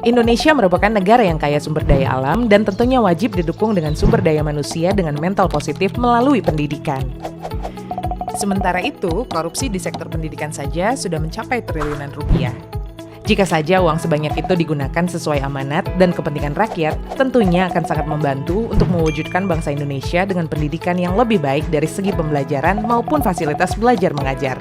Indonesia merupakan negara yang kaya sumber daya alam dan tentunya wajib didukung dengan sumber daya manusia dengan mental positif melalui pendidikan. Sementara itu, korupsi di sektor pendidikan saja sudah mencapai triliunan rupiah. Jika saja uang sebanyak itu digunakan sesuai amanat dan kepentingan rakyat, tentunya akan sangat membantu untuk mewujudkan bangsa Indonesia dengan pendidikan yang lebih baik dari segi pembelajaran maupun fasilitas belajar mengajar.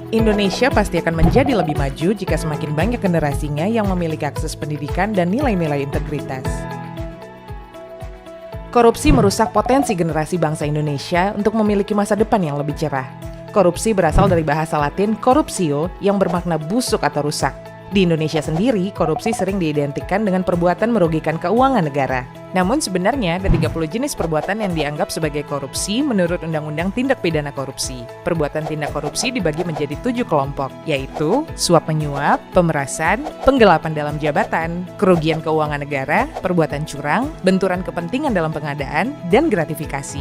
Indonesia pasti akan menjadi lebih maju jika semakin banyak generasinya yang memiliki akses pendidikan dan nilai-nilai integritas. Korupsi merusak potensi generasi bangsa Indonesia untuk memiliki masa depan yang lebih cerah. Korupsi berasal dari bahasa Latin corruptio yang bermakna busuk atau rusak. Di Indonesia sendiri, korupsi sering diidentikan dengan perbuatan merugikan keuangan negara. Namun sebenarnya ada 30 jenis perbuatan yang dianggap sebagai korupsi menurut Undang-Undang Tindak Pidana Korupsi. Perbuatan tindak korupsi dibagi menjadi 7 kelompok, yaitu suap-menyuap, pemerasan, penggelapan dalam jabatan, kerugian keuangan negara, perbuatan curang, benturan kepentingan dalam pengadaan, dan gratifikasi.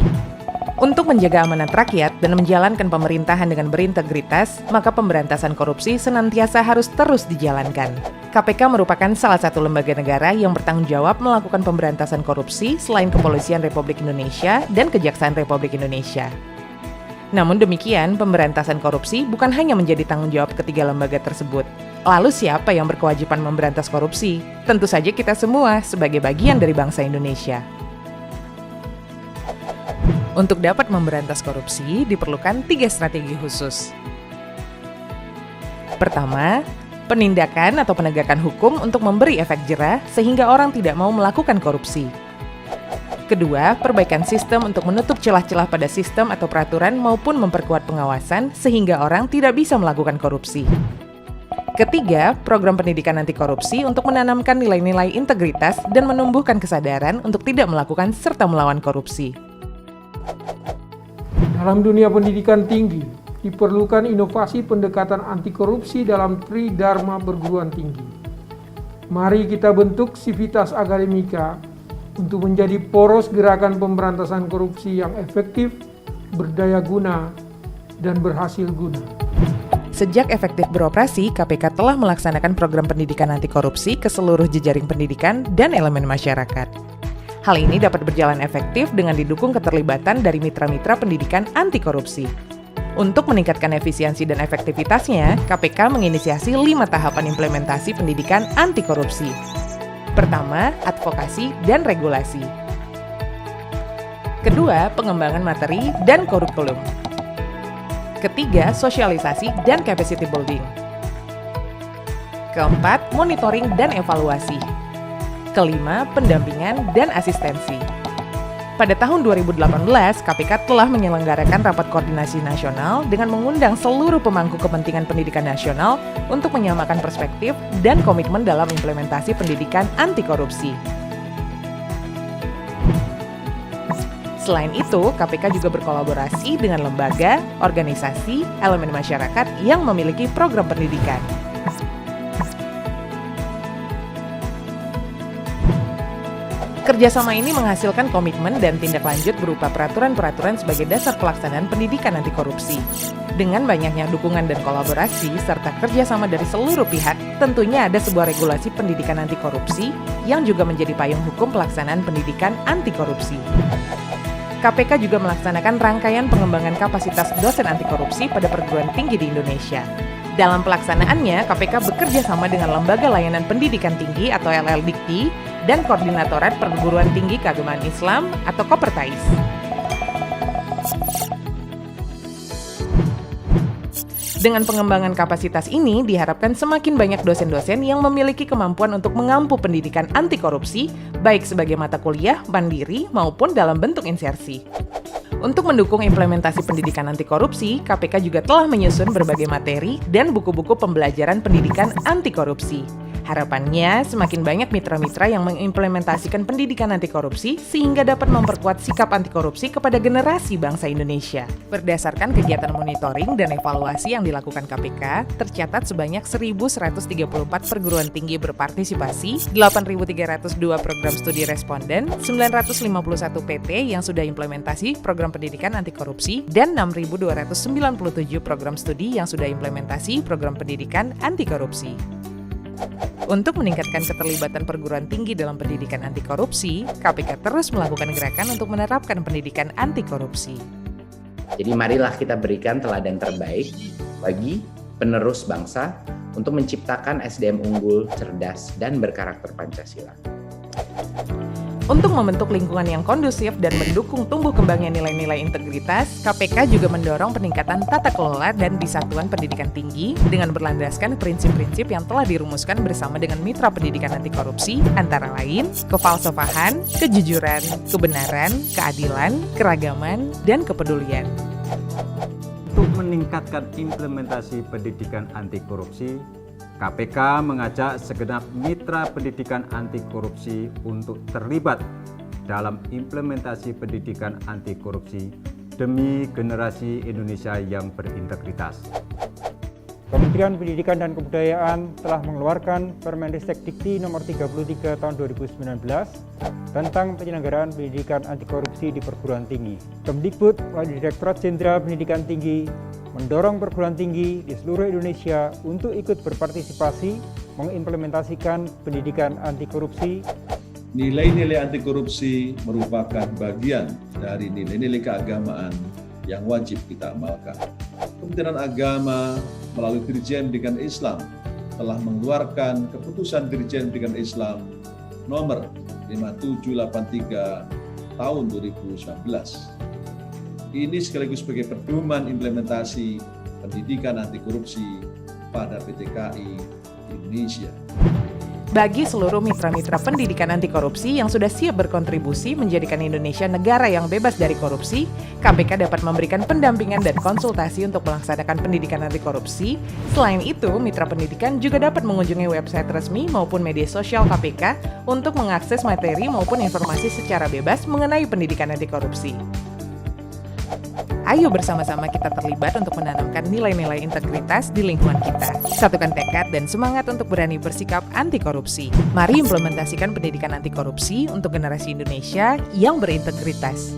Untuk menjaga amanat rakyat dan menjalankan pemerintahan dengan berintegritas, maka pemberantasan korupsi senantiasa harus terus dijalankan. KPK merupakan salah satu lembaga negara yang bertanggung jawab melakukan pemberantasan korupsi selain Kepolisian Republik Indonesia dan Kejaksaan Republik Indonesia. Namun demikian, pemberantasan korupsi bukan hanya menjadi tanggung jawab ketiga lembaga tersebut. Lalu siapa yang berkewajiban memberantas korupsi? Tentu saja kita semua sebagai bagian dari bangsa Indonesia. Untuk dapat memberantas korupsi, diperlukan 3 strategi khusus. Pertama, penindakan atau penegakan hukum untuk memberi efek jera sehingga orang tidak mau melakukan korupsi. Kedua, perbaikan sistem untuk menutup celah-celah pada sistem atau peraturan maupun memperkuat pengawasan sehingga orang tidak bisa melakukan korupsi. Ketiga, program pendidikan anti korupsi untuk menanamkan nilai-nilai integritas dan menumbuhkan kesadaran untuk tidak melakukan serta melawan korupsi. Dalam dunia pendidikan tinggi, diperlukan inovasi pendekatan anti korupsi dalam Tridharma perguruan tinggi. Mari kita bentuk Civitas Akademika untuk menjadi poros gerakan pemberantasan korupsi yang efektif, berdaya guna, dan berhasil guna. Sejak efektif beroperasi, KPK telah melaksanakan program pendidikan anti korupsi ke seluruh jejaring pendidikan dan elemen masyarakat. Hal ini dapat berjalan efektif dengan didukung keterlibatan dari mitra-mitra pendidikan anti korupsi. Untuk meningkatkan efisiensi dan efektivitasnya, KPK menginisiasi 5 tahapan implementasi pendidikan anti korupsi. Pertama, advokasi dan regulasi. Kedua, pengembangan materi dan kurikulum. Ketiga, sosialisasi dan capacity building. Keempat, monitoring dan evaluasi. Kelima, pendampingan dan asistensi. Pada tahun 2018, KPK telah menyelenggarakan rapat koordinasi nasional dengan mengundang seluruh pemangku kepentingan pendidikan nasional untuk menyamakan perspektif dan komitmen dalam implementasi pendidikan anti korupsi. Selain itu, KPK juga berkolaborasi dengan lembaga, organisasi, elemen masyarakat yang memiliki program pendidikan. Kerjasama ini menghasilkan komitmen dan tindak lanjut berupa peraturan-peraturan sebagai dasar pelaksanaan pendidikan anti korupsi. Dengan banyaknya dukungan dan kolaborasi serta kerjasama dari seluruh pihak, tentunya ada sebuah regulasi pendidikan anti korupsi yang juga menjadi payung hukum pelaksanaan pendidikan anti korupsi. KPK juga melaksanakan rangkaian pengembangan kapasitas dosen anti korupsi pada perguruan tinggi di Indonesia. Dalam pelaksanaannya, KPK bekerja sama dengan Lembaga Layanan Pendidikan Tinggi atau LLDikti dan Koordinatorat Perguruan Tinggi Keagamaan Islam atau Kopertais. Dengan pengembangan kapasitas ini, diharapkan semakin banyak dosen-dosen yang memiliki kemampuan untuk mengampu pendidikan anti korupsi, baik sebagai mata kuliah, mandiri, maupun dalam bentuk insersi. Untuk mendukung implementasi pendidikan anti korupsi, KPK juga telah menyusun berbagai materi dan buku-buku pembelajaran pendidikan anti korupsi. Harapannya, semakin banyak mitra-mitra yang mengimplementasikan pendidikan anti korupsi sehingga dapat memperkuat sikap anti korupsi kepada generasi bangsa Indonesia. Berdasarkan kegiatan monitoring dan evaluasi yang dilakukan KPK, tercatat sebanyak 1.134 perguruan tinggi berpartisipasi, 8.302 program studi responden, 951 PT yang sudah implementasi program pendidikan anti korupsi, dan 6.297 program studi yang sudah implementasi program pendidikan anti korupsi. Untuk meningkatkan keterlibatan perguruan tinggi dalam pendidikan anti korupsi, KPK terus melakukan gerakan untuk menerapkan pendidikan anti korupsi. Jadi marilah kita berikan teladan terbaik bagi penerus bangsa untuk menciptakan SDM unggul, cerdas, dan berkarakter Pancasila. Untuk membentuk lingkungan yang kondusif dan mendukung tumbuh kembangnya nilai-nilai integritas, KPK juga mendorong peningkatan tata kelola dan disatuan pendidikan tinggi dengan berlandaskan prinsip-prinsip yang telah dirumuskan bersama dengan mitra pendidikan anti korupsi, antara lain kefalsafahan, kejujuran, kebenaran, keadilan, keragaman, dan kepedulian. Untuk meningkatkan implementasi pendidikan anti korupsi, KPK mengajak segenap mitra pendidikan anti korupsi untuk terlibat dalam implementasi pendidikan anti korupsi demi generasi Indonesia yang berintegritas. Kementerian Pendidikan dan Kebudayaan telah mengeluarkan Permendikbud Dikti Nomor 33 Tahun 2019 tentang penyelenggaraan pendidikan anti korupsi di perguruan tinggi. Kemdikbud melalui Direktorat Jenderal Pendidikan Tinggi mendorong perguruan tinggi di seluruh Indonesia untuk ikut berpartisipasi mengimplementasikan pendidikan anti korupsi. Nilai-nilai anti korupsi merupakan bagian dari nilai-nilai keagamaan yang wajib kita amalkan. Kementerian Agama melalui Dirjen Pendidikan Islam telah mengeluarkan keputusan Dirjen Pendidikan Islam nomor 5783 tahun 2019. Ini sekaligus sebagai pedoman implementasi pendidikan anti korupsi pada PT KAI Indonesia. Bagi seluruh mitra-mitra pendidikan anti korupsi yang sudah siap berkontribusi menjadikan Indonesia negara yang bebas dari korupsi, KPK dapat memberikan pendampingan dan konsultasi untuk melaksanakan pendidikan anti korupsi. Selain itu, mitra pendidikan juga dapat mengunjungi website resmi maupun media sosial KPK untuk mengakses materi maupun informasi secara bebas mengenai pendidikan anti korupsi. Ayo bersama-sama kita terlibat untuk menanamkan nilai-nilai integritas di lingkungan kita. Satukan tekad dan semangat untuk berani bersikap anti korupsi. Mari implementasikan pendidikan anti korupsi untuk generasi Indonesia yang berintegritas.